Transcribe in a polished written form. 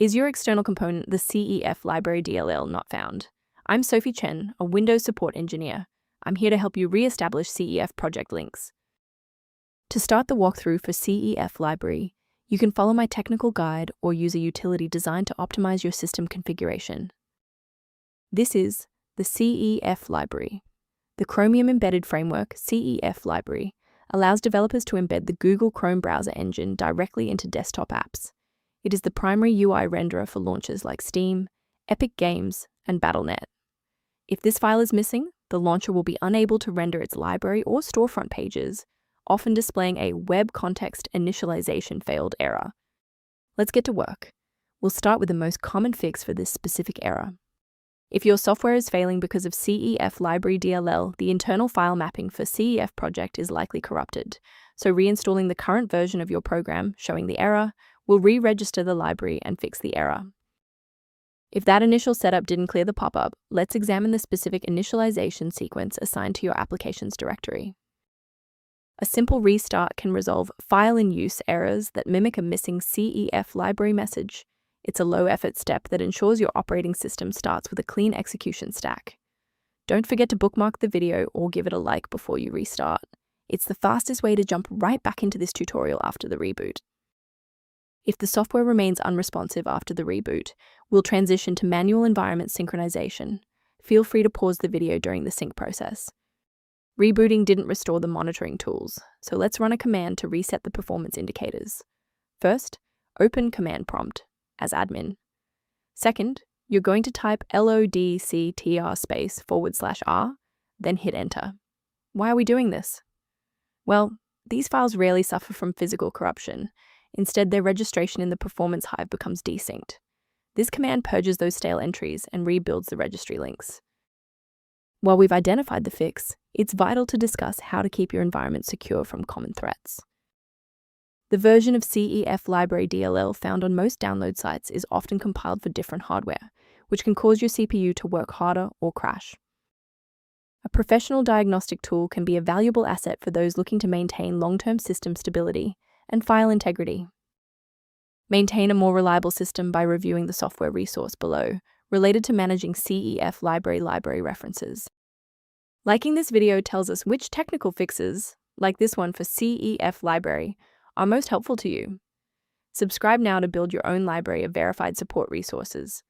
Is your external component the CEF library DLL not found? I'm Sophie Chen, a Windows support engineer. I'm here to help you re-establish CEF project links. To start the walkthrough for CEF library, you can follow my technical guide or use a utility designed to optimize your system configuration. This is the CEF library. The Chromium Embedded Framework, CEF library, allows developers to embed the Google Chrome browser engine directly into desktop apps. It is the primary UI renderer for launchers like Steam, Epic Games, and Battle.net. If this file is missing, the launcher will be unable to render its library or storefront pages, often displaying a Web Context Initialization Failed error. Let's get to work. We'll start with the most common fix for this specific error. If your software is failing because of CEF library DLL, the internal file mapping for CEF Project is likely corrupted. So reinstalling the current version of your program showing the error will re-register the library and fix the error. If that initial setup didn't clear the pop-up, let's examine the specific initialization sequence assigned to your application's directory. A simple restart can resolve file-in-use errors that mimic a missing CEF library message. It's a low-effort step that ensures your operating system starts with a clean execution stack. Don't forget to bookmark the video or give it a like before you restart. It's the fastest way to jump right back into this tutorial after the reboot. If the software remains unresponsive after the reboot, we'll transition to manual environment synchronization. Feel free to pause the video during the sync process. Rebooting didn't restore the monitoring tools, so let's run a command to reset the performance indicators. First, open command prompt as admin. Second, you're going to type lodctr/r, then hit enter. Why are we doing this? Well, these files rarely suffer from physical corruption. Instead, their registration in the performance hive becomes desynced. This command purges those stale entries and rebuilds the registry links. While we've identified the fix, it's vital to discuss how to keep your environment secure from common threats. The version of CEF library DLL found on most download sites is often compiled for different hardware, which can cause your CPU to work harder or crash. A professional diagnostic tool can be a valuable asset for those looking to maintain long-term system stability and file integrity. Maintain a more reliable system by reviewing the software resource below, related to managing CEF library references. Liking this video tells us which technical fixes, like this one for CEF library, are most helpful to you. Subscribe now to build your own library of verified support resources.